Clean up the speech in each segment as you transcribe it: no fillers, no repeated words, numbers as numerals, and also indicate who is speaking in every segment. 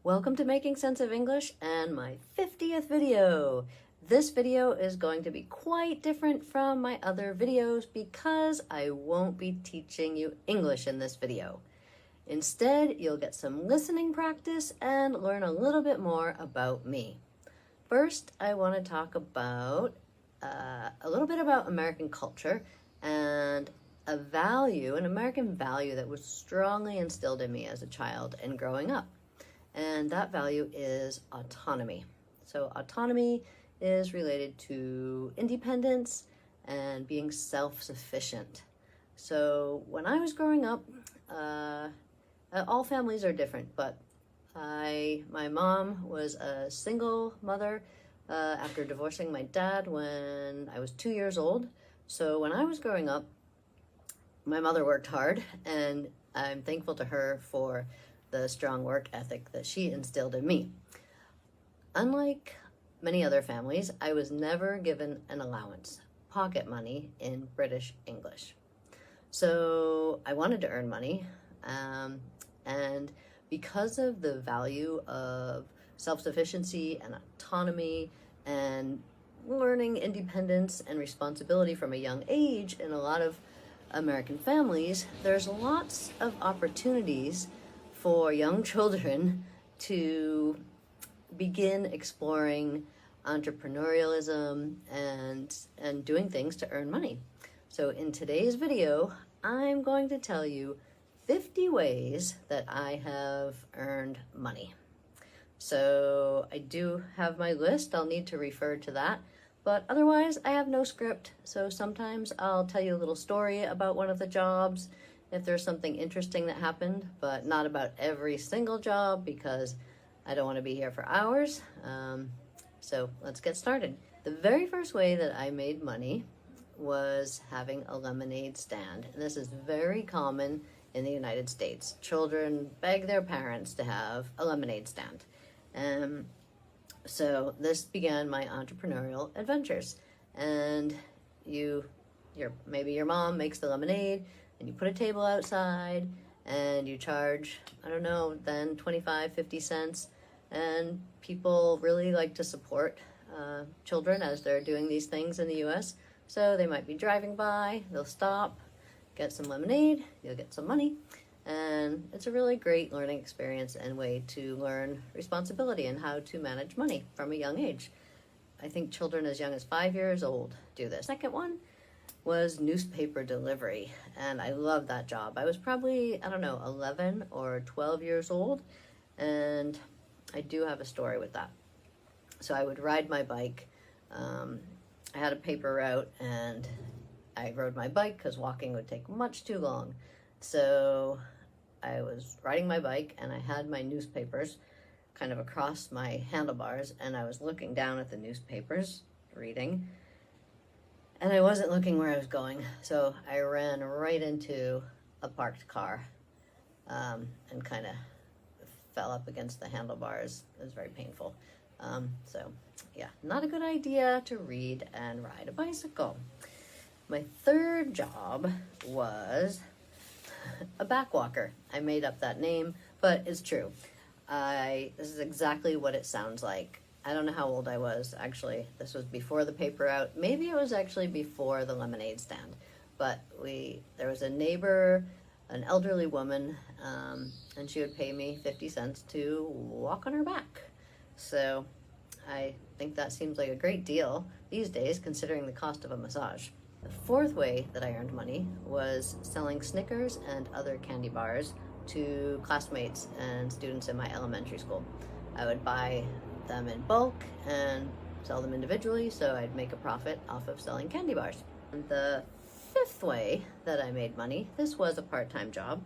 Speaker 1: Welcome to Making Sense of English and my 50th video. This video is going to be quite different from my other videos because I won't be teaching you English in this video. Instead, you'll get some listening practice and learn a little bit more about me. First, I want to talk about a little bit about American culture and an American value that was strongly instilled in me as a child and growing up. And that value is autonomy. So autonomy is related to independence and being self-sufficient. So when I was growing up, all families are different, but my mom was a single mother after divorcing my dad when I was 2 years old. So when I was growing up, my mother worked hard, and I'm thankful to her for the strong work ethic that she instilled in me. Unlike many other families, I was never given an allowance, pocket money in British English. So I wanted to earn money, and because of the value of self-sufficiency and autonomy and learning independence and responsibility from a young age in a lot of American families, there's lots of opportunities for young children to begin exploring entrepreneurialism and doing things to earn money. So in today's video, I'm going to tell you 50 ways that I have earned money. So I do have my list. I'll need to refer to that. But otherwise, I have no script. So sometimes I'll tell you a little story about one of the jobs if there's something interesting that happened, but not about every single job because I don't want to be here for hours. So let's get started. The very first way that I made money was having a lemonade stand. And this is very common in the United States. Children beg their parents to have a lemonade stand. So this began my entrepreneurial adventures. And maybe your mom makes the lemonade, and you put a table outside and you charge, I don't know, then 25, 50 cents. And people really like to support children as they're doing these things in the US. So they might be driving by, they'll stop, get some lemonade, you'll get some money. And it's a really great learning experience and way to learn responsibility and how to manage money from a young age. I think children as young as 5 years old do this. Second one was newspaper delivery, and I loved that job. I was probably, 11 or 12 years old, and I do have a story with that. So I would ride my bike. I had a paper route, and I rode my bike because walking would take much too long. So I was riding my bike, and I had my newspapers kind of across my handlebars, and I was looking down at the newspapers, reading, and I wasn't looking where I was going, so I ran right into a parked car and kind of fell up against the handlebars. It was very painful. So yeah, not a good idea to read and ride a bicycle. My third job was a backwalker. I made up that name, but it's true. This is exactly what it sounds like. I don't know how old I was, actually. This was before the paper out. Maybe it was actually before the lemonade stand. But there was a neighbor, an elderly woman, and she would pay me 50 cents to walk on her back. So I think that seems like a great deal these days, considering the cost of a massage. The fourth way that I earned money was selling Snickers and other candy bars to classmates and students in my elementary school. I would buy them in bulk and sell them individually, so I'd make a profit off of selling candy bars. And the fifth way that I made money, this was a part-time job.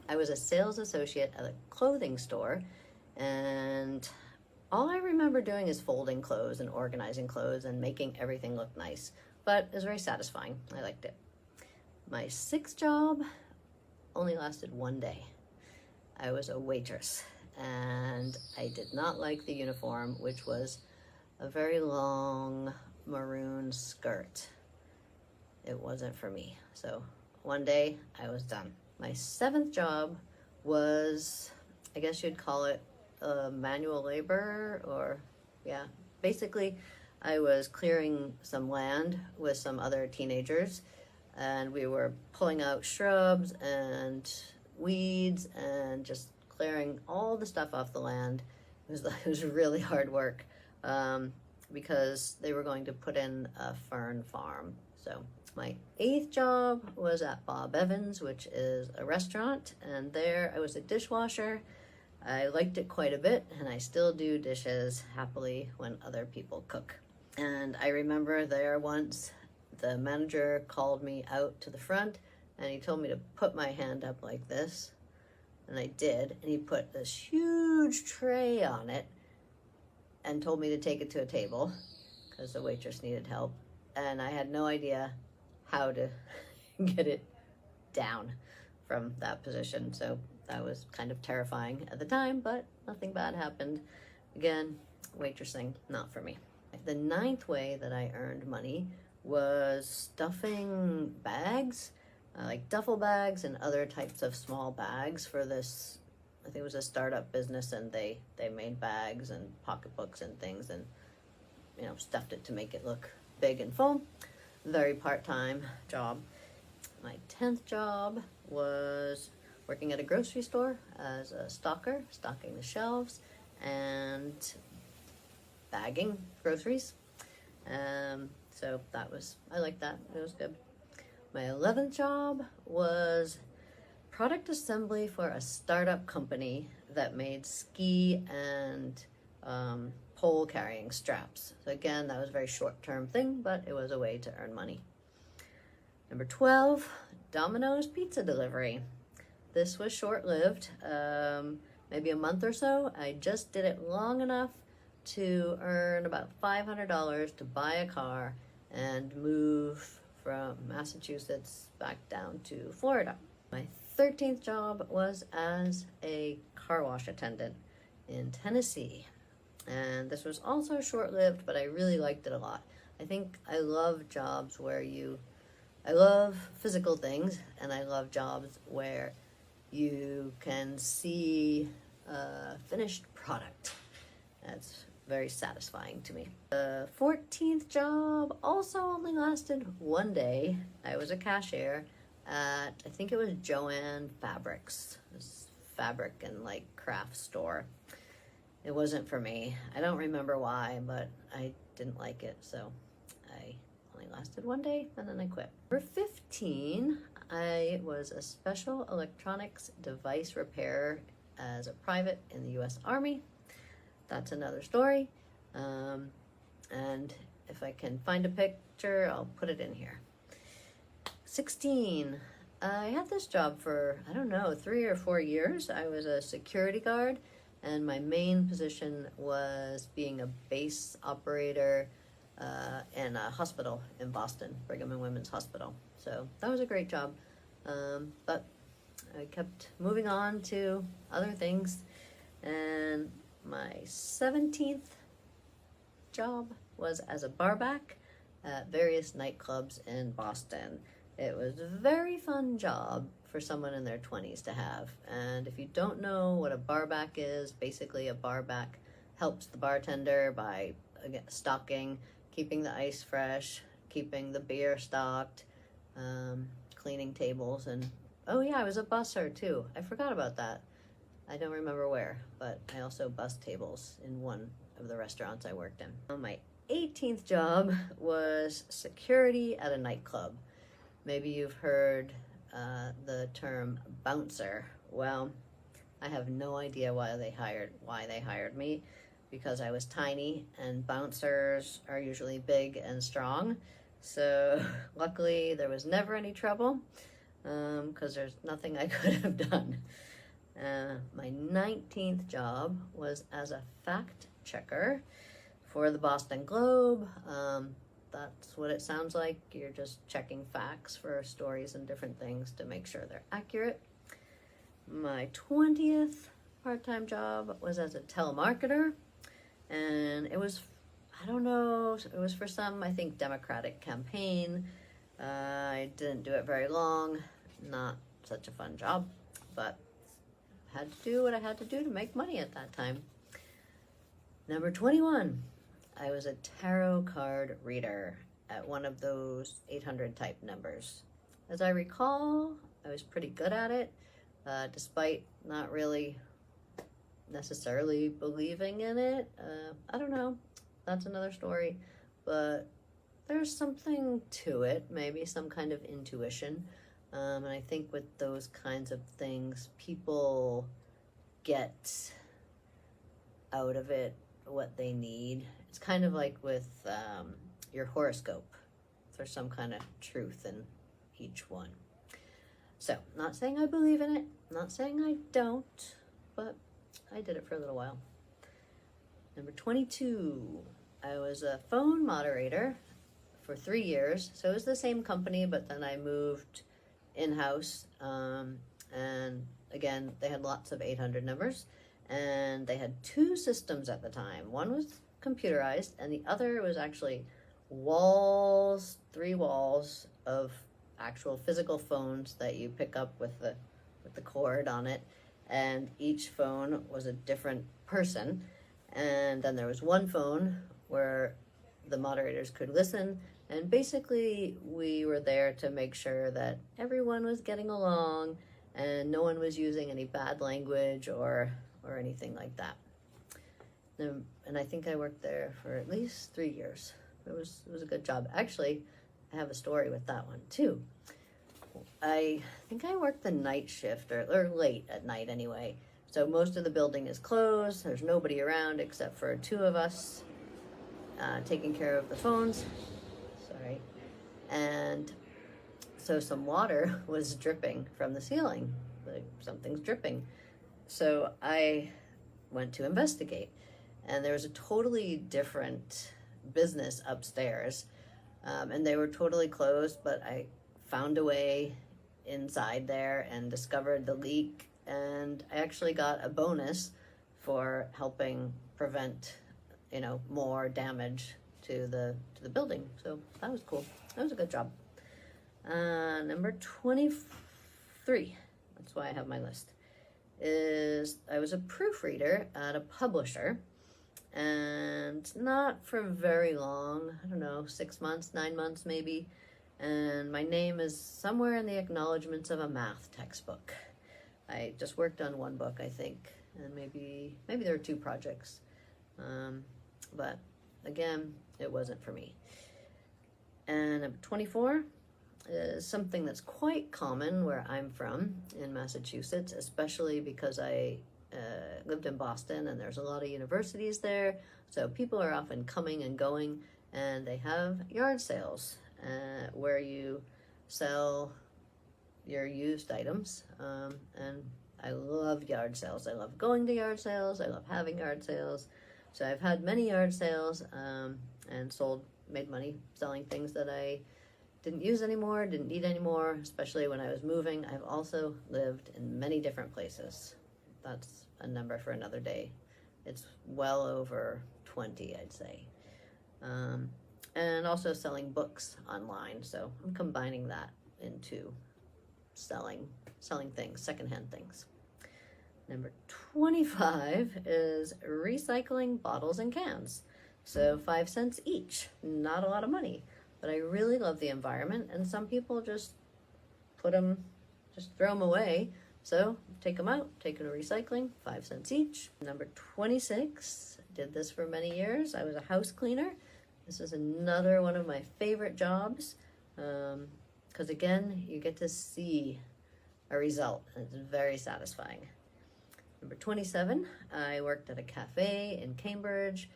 Speaker 1: I was a sales associate at a clothing store, and all I remember doing is folding clothes and organizing clothes and making everything look nice, but it was very satisfying. I liked it. My sixth job only lasted 1 day. I was a waitress, and I did not like the uniform, which was a very long maroon skirt. It wasn't for me. So one day I was done. My seventh job was, I guess you'd call it manual labor, or yeah, basically I was clearing some land with some other teenagers, and we were pulling out shrubs and weeds and just clearing all the stuff off the land. It was really hard work, because they were going to put in a fern farm. So my 8th job was at Bob Evans, which is a restaurant, and there I was a dishwasher. I liked it quite a bit, and I still do dishes happily when other people cook. And I remember there once, the manager called me out to the front, and he told me to put my hand up like this, and I did, and he put this huge tray on it and told me to take it to a table because the waitress needed help, and I had no idea how to get it down from that position. So that was kind of terrifying at the time, but nothing bad happened. Again, waitressing, not for me. The 9th way that I earned money was stuffing bags, like duffel bags and other types of small bags for this, I think it was a startup business, and they made bags and pocketbooks and things, and stuffed it to make it look big and full. Very part-time job. My 10th job was working at a grocery store as a stocker, stocking the shelves and bagging groceries. So I liked that. It was good. My 11th job was product assembly for a startup company that made ski and pole carrying straps. So again, that was a very short-term thing, but it was a way to earn money. Number 12, Domino's pizza delivery. This was short-lived, maybe a month or so. I just did it long enough to earn about $500 to buy a car and move from Massachusetts back down to Florida. My 13th job was as a car wash attendant in Tennessee. And this was also short-lived, but I really liked it a lot. I think I love jobs where I love physical things, and I love jobs where you can see a finished product. That's very satisfying to me. The 14th job also only lasted one day. I was a cashier at, I think it was Joann Fabrics, this fabric and craft store. It wasn't for me. I don't remember why, but I didn't like it, so I only lasted one day and then I quit. Number 15, I was a special electronics device repairer as a private in the U.S. Army. That's another story. And if I can find a picture, I'll put it in here. 16, I had this job for, 3 or 4 years. I was a security guard, and my main position was being a base operator in a hospital in Boston, Brigham and Women's Hospital. So that was a great job. But I kept moving on to other things, and my 17th job was as a barback at various nightclubs in Boston. It was a very fun job for someone in their 20s to have. And if you don't know what a barback is, basically a barback helps the bartender by stocking, keeping the ice fresh, keeping the beer stocked, cleaning tables, and oh yeah, I was a busser too. I forgot about that. I don't remember where, but I also bussed tables in one of the restaurants I worked in. My 18th job was security at a nightclub. Maybe you've heard the term bouncer. Well, I have no idea why they hired me, because I was tiny and bouncers are usually big and strong. So luckily there was never any trouble, because there's nothing I could have done. My 19th job was as a fact checker for the Boston Globe. That's what it sounds like. You're just checking facts for stories and different things to make sure they're accurate. My 20th part-time job was as a telemarketer, and it was, it was for some, I think, Democratic campaign. I didn't do it very long. Not such a fun job, but had to do what I had to do to make money at that time. Number 21, I was a tarot card reader at one of those 800 type numbers. As I recall, I was pretty good at it, despite not really necessarily believing in it. I don't know, that's another story, but there's something to it, maybe some kind of intuition. And I think with those kinds of things, people get out of it what they need. It's kind of like with your horoscope. There's some kind of truth in each one. So, not saying I believe in it, not saying I don't, but I did it for a little while. Number 22, I was a phone moderator for 3 years. So it was the same company, but then I moved in-house. And again, they had lots of 800 numbers. And they had 2 systems at the time. One was computerized, and the other was actually walls, 3 walls of actual physical phones that you pick up with the cord on it. And each phone was a different person. And then there was one phone where the moderators could listen. And basically, we were there to make sure that everyone was getting along and no one was using any bad language or anything like that. And I think I worked there for at least 3 years. It was a good job. Actually, I have a story with that one too. I think I worked the night shift, or late at night anyway. So most of the building is closed. There's nobody around except for 2 of us taking care of the phones. Sorry. And so some water was dripping from the ceiling. Like something's dripping. So I went to investigate. And there was a totally different business upstairs. And they were totally closed, but I found a way inside there and discovered the leak, and I actually got a bonus for helping prevent, more damage to the building. So that was cool. That was a good job. Number 23, that's why I have my list, is I was a proofreader at a publisher, and not for very long, I don't know, 6 months, 9 months maybe. And my name is somewhere in the acknowledgments of a math textbook. I just worked on one book, I think, and maybe there were 2 projects. But again, it wasn't for me. And number 24 is something that's quite common where I'm from in Massachusetts, especially because I lived in Boston and there's a lot of universities there. So people are often coming and going, and they have yard sales. Where you sell your used items, and I love yard sales. I love going to yard sales. I love having yard sales. So I've had many yard sales and made money selling things that I didn't use anymore, didn't need anymore, especially when I was moving. I've also lived in many different places. That's a number for another day. It's well over 20, I'd say. And also selling books online. So I'm combining that into selling things, secondhand things. Number 25 is recycling bottles and cans. So 5 cents each, not a lot of money, but I really love the environment, and some people just throw them away. So take them out, take them to recycling, 5 cents each. Number 26, did this for many years. I was a house cleaner. This is another one of my favorite jobs, because again, you get to see a result, and it's very satisfying. Number 27, I worked at a cafe in Cambridge.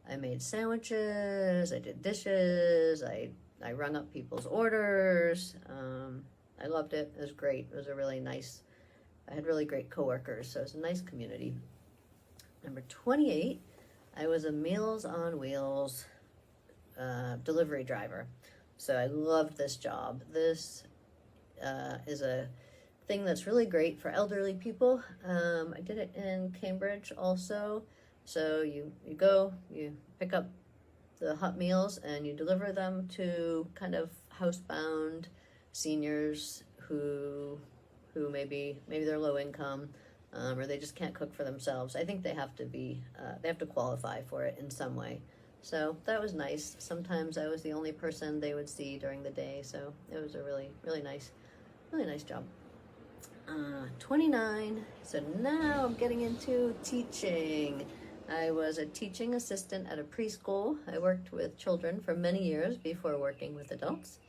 Speaker 1: I made sandwiches, I did dishes, I rung up people's orders. I loved it. It was great. It was I had really great coworkers, so it was a nice community. Number 28, I was a Meals on Wheels delivery driver. So I loved this job. This is a thing that's really great for elderly people. I did it in Cambridge also. So you go, you pick up the hot meals and you deliver them to kind of housebound seniors who maybe they're low income, or they just can't cook for themselves. I think they have to qualify for it in some way. So that was nice. Sometimes I was the only person they would see during the day, so it was a really nice job. 29. So now I'm getting into teaching. I was a teaching assistant at a preschool. I worked with children for many years before working with adults.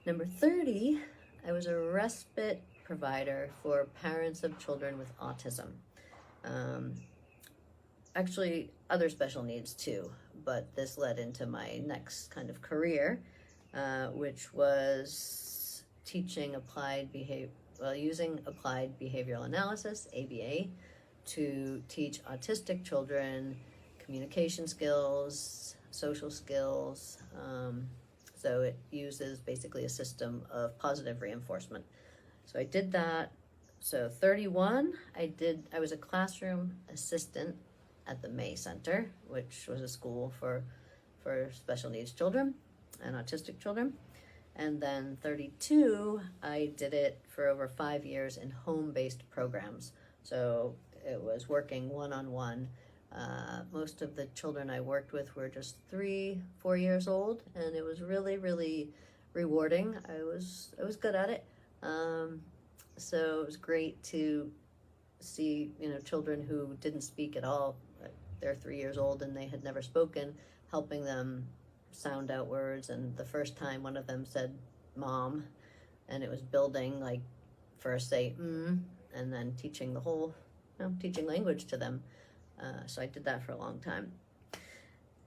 Speaker 1: Number 30, I was a respite provider for parents of children with autism. Actually, other special needs too, but this led into my next kind of career, which was teaching using applied behavioral analysis, ABA, to teach autistic children communication skills, social skills. So it uses basically a system of positive reinforcement. So I did that. So 31, I was a classroom assistant at the May Center, which was a school for special needs children and autistic children. And then 32, I did it for over 5 years in home-based programs. So it was working one-on-one. Most of the children I worked with were just 3-4 years old, and it was really rewarding. I was good at it. So it was great to see, children who didn't speak at all. They're 3 years old and they had never spoken, helping them sound out words. And the first time one of them said mom, and it was building, like, first say and then teaching the whole teaching language to them. So I did that for a long time.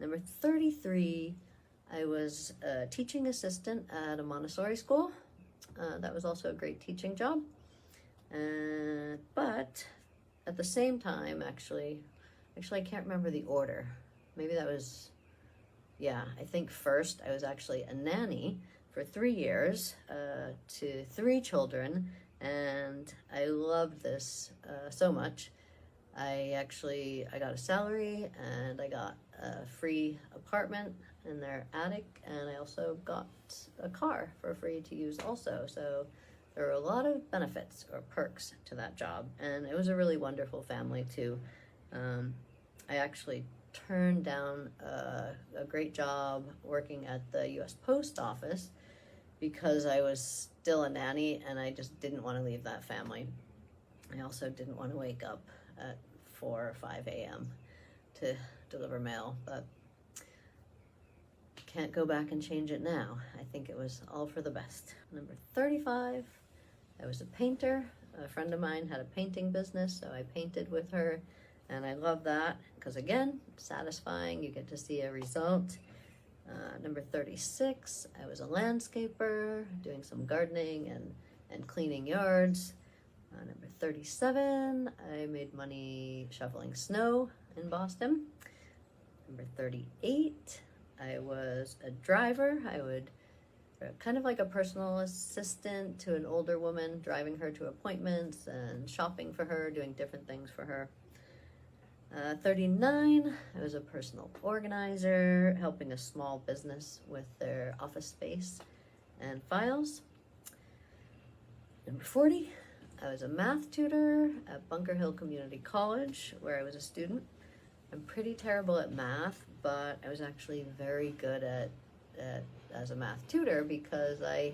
Speaker 1: Number 33, I was a teaching assistant at a Montessori school. That was also a great teaching job. But at the same time, actually I can't remember the order. Maybe that was, I think first I was actually a nanny for 3 years to 3 children, and I loved this so much. I got a salary, and I got a free apartment in their attic, and I also got a car for free to use also. So there were a lot of benefits or perks to that job, and it was a really wonderful family too. I actually turned down a great job working at the U.S. Post Office because I was still a nanny, and I just didn't want to leave that family. I also didn't want to wake up at 4 or 5 a.m. to deliver mail, but can't go back and change it now. I think it was all for the best. Number 35, I was a painter. A friend of mine had a painting business, so I painted with her, and I love that because, again, satisfying. You get to see a result. Number 36, I was a landscaper, doing some gardening and cleaning yards. Number 37, I made money shoveling snow in Boston. Number 38, I was a driver. I would kind of like a personal assistant to an older woman, driving her to appointments and shopping for her, doing different things for her. 39, I was a personal organizer, helping a small business with their office space and files. Number 40, I was a math tutor at Bunker Hill Community College, where I was a student. I'm pretty terrible at math, but I was actually very good at as a math tutor because I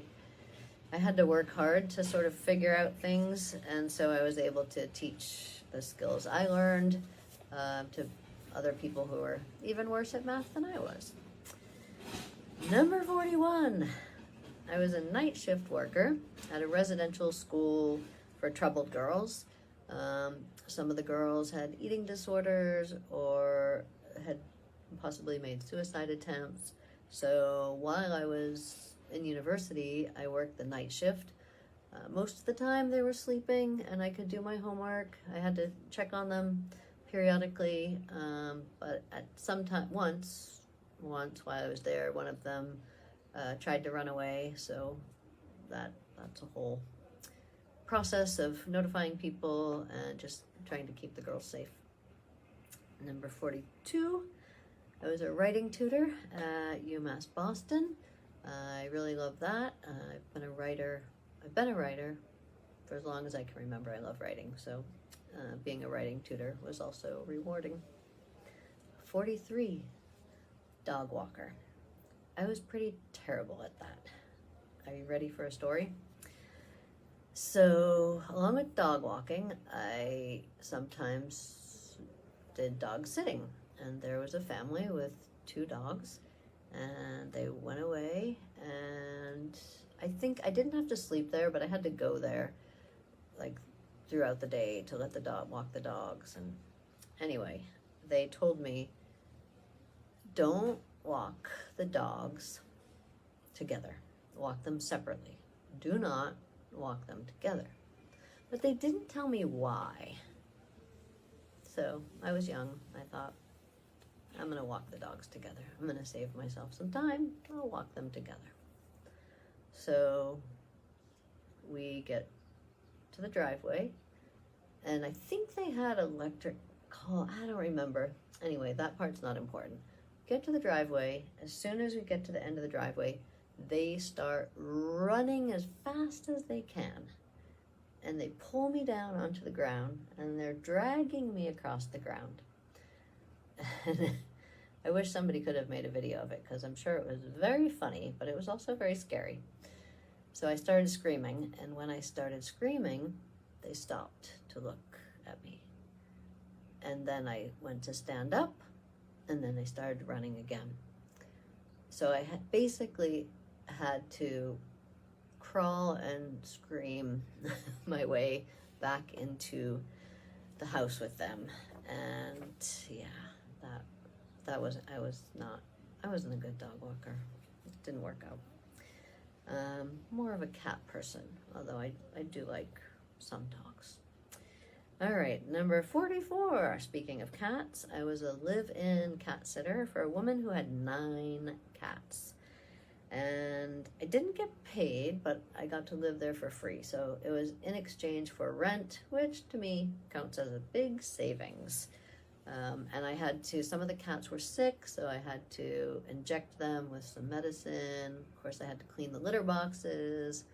Speaker 1: had to work hard to sort of figure out things, and so I was able to teach the skills I learned to other people who were even worse at math than I was. Number 41, I was a night shift worker at a residential school for troubled girls. Some of the girls had eating disorders or had possibly made suicide attempts. So while I was in university, I worked the night shift. Most of the time they were sleeping and I could do my homework. I had to check on them periodically, but at some time, once while I was there, one of them tried to run away. So that's a whole process of notifying people and just trying to keep the girls safe. Number 42, I was a writing tutor at UMass Boston. I really love that. I've been a writer for as long as I can remember, I love writing. So being a writing tutor was also rewarding. 43, dog walker. I was pretty terrible at that. Are you ready for a story? So along with dog walking, I sometimes did dog sitting. And there was a family with 2 dogs, and they went away, and I think I didn't have to sleep there, but I had to go there like throughout the day to let the dog walk the dogs. And anyway, they told me, don't walk the dogs together, walk them separately. Do not walk them together. But they didn't tell me why. So I was young. I thought, I'm going to walk the dogs together. I'm going to save myself some time. I'll walk them together. So we get to the driveway, and I think they had electric call. I don't remember. Anyway, that part's not important. Get to the driveway. As soon as we get to the end of the driveway, they start running as fast as they can. And they pull me down onto the ground, and they're dragging me across the ground. I wish somebody could have made a video of it, because I'm sure it was very funny, but it was also very scary. So I started screaming, and when I started screaming, they stopped to look at me. And then I went to stand up, and then they started running again. So I basically had to crawl and scream my way back into the house with them. And yeah, I wasn't a good dog walker. It didn't work out. More of a cat person, although I do like some dogs. All right, number 44. Speaking of cats, I was a live-in cat sitter for a woman who had 9 cats. And I didn't get paid, but I got to live there for free. So it was in exchange for rent, which to me counts as a big savings. And I had to, some of the cats were sick, so I had to inject them with some medicine. Of course, I had to clean the litter boxes.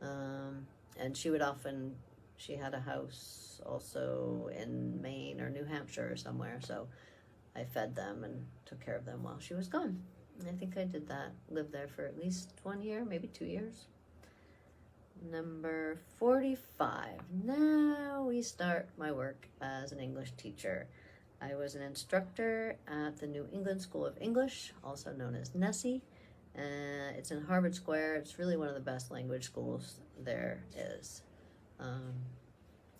Speaker 1: And she had a house also in Maine or New Hampshire or somewhere. So I fed them and took care of them while she was gone. And I think I did that, lived there for at least 1 year, maybe 2 years. Number 45. Now we start my work as an English teacher. I was an instructor at the New England School of English, also known as Nessie. It's in Harvard Square. It's really one of the best language schools there is.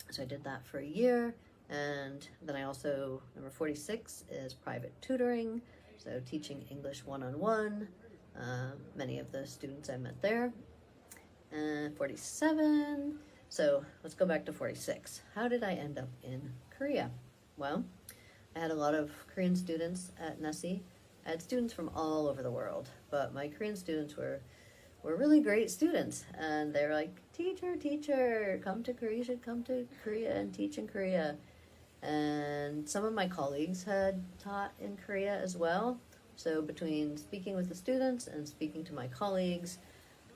Speaker 1: So I did that for a year. And then I also, number 46 is private tutoring. So teaching English one-on-one. Many of the students I met there. And 47. So let's go back to 46. How did I end up in Korea? Well, I had a lot of Korean students at Nessie. I had students from all over the world, but my Korean students were really great students. And they were like, teacher, come to Korea, you should come to Korea and teach in Korea. And some of my colleagues had taught in Korea as well. So between speaking with the students and speaking to my colleagues,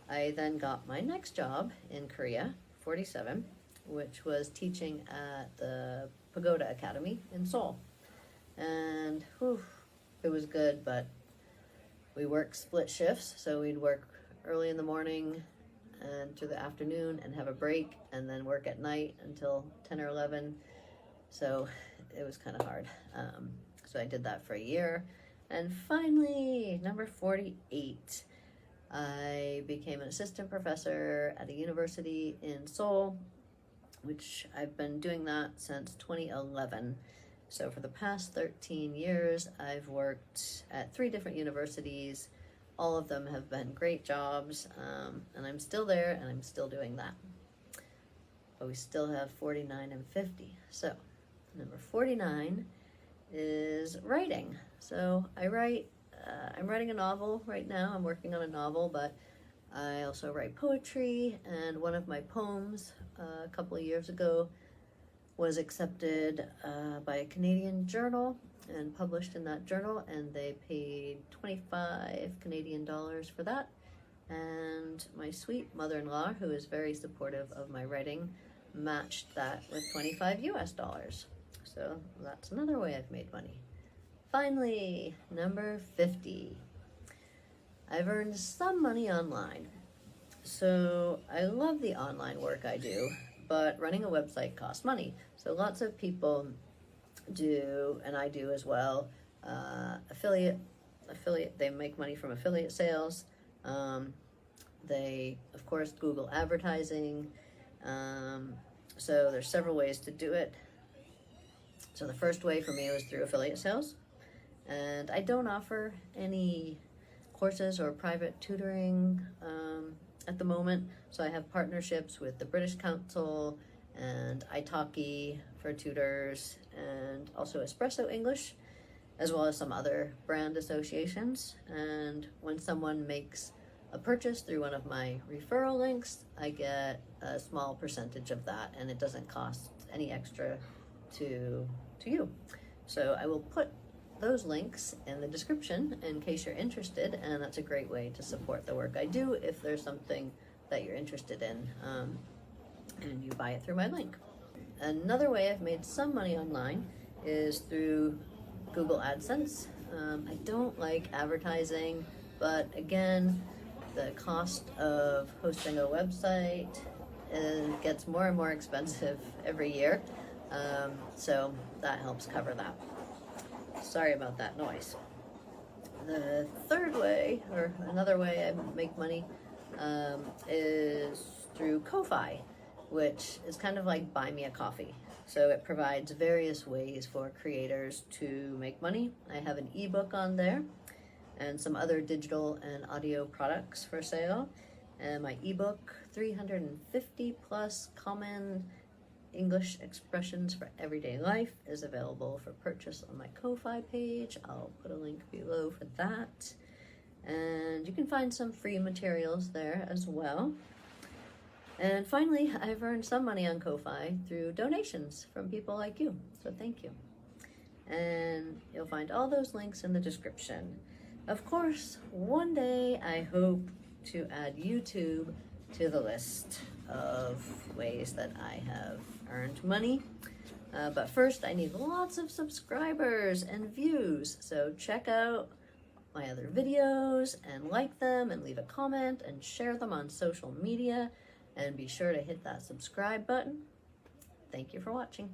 Speaker 1: I then got my next job in Korea, 47, which was teaching at the Pagoda Academy in Seoul. And it was good, but we worked split shifts. So we'd work early in the morning and through the afternoon and have a break, and then work at night until 10 or 11. So it was kind of hard. So I did that for a year. And finally, number 48, I became an assistant professor at a university in Seoul, which I've been doing that since 2011. So for the past 13 years, I've worked at 3 different universities. All of them have been great jobs, and I'm still there, and I'm still doing that. But we still have 49 and 50. So number 49 is writing. So I write, I'm writing a novel right now. I'm working on a novel, but I also write poetry, and one of my poems a couple of years ago was accepted by a Canadian journal and published in that journal, and they paid 25 Canadian dollars for that. And my sweet mother-in-law, who is very supportive of my writing, matched that with $25 US. So that's another way I've made money. Finally, number 50. I've earned some money online. So I love the online work I do, but running a website costs money. So lots of people do, and I do as well, affiliate, they make money from affiliate sales. They, of course, Google advertising. So there's several ways to do it. So the first way for me was through affiliate sales. And I don't offer any courses or private tutoring at the moment. So I have partnerships with the British Council and italki for tutors, and also Espresso English, as well as some other brand associations. And when someone makes a purchase through one of my referral links, I get a small percentage of that, and it doesn't cost any extra to you. So I will put those links in the description in case you're interested, and that's a great way to support the work I do if there's something that you're interested in, and you buy it through my link. Another way I've made some money online is through Google AdSense. I don't like advertising, but again, the cost of hosting a website gets more and more expensive every year, so that helps cover that. Sorry about that noise. The third way, or another way I make money, is through Ko-Fi, which is kind of like Buy Me a Coffee. So it provides various ways for creators to make money. I have an ebook on there and some other digital and audio products for sale. And my ebook, 350 plus common English expressions for everyday life, is available for purchase on my Ko-Fi page. I'll put a link below for that. And you can find some free materials there as well. And finally, I've earned some money on Ko-Fi through donations from people like you, so thank you. And you'll find all those links in the description. Of course, one day I hope to add YouTube to the list of ways that I have earned money. But first, I need lots of subscribers and views, so check out my other videos and like them and leave a comment and share them on social media. And be sure to hit that subscribe button. Thank you for watching.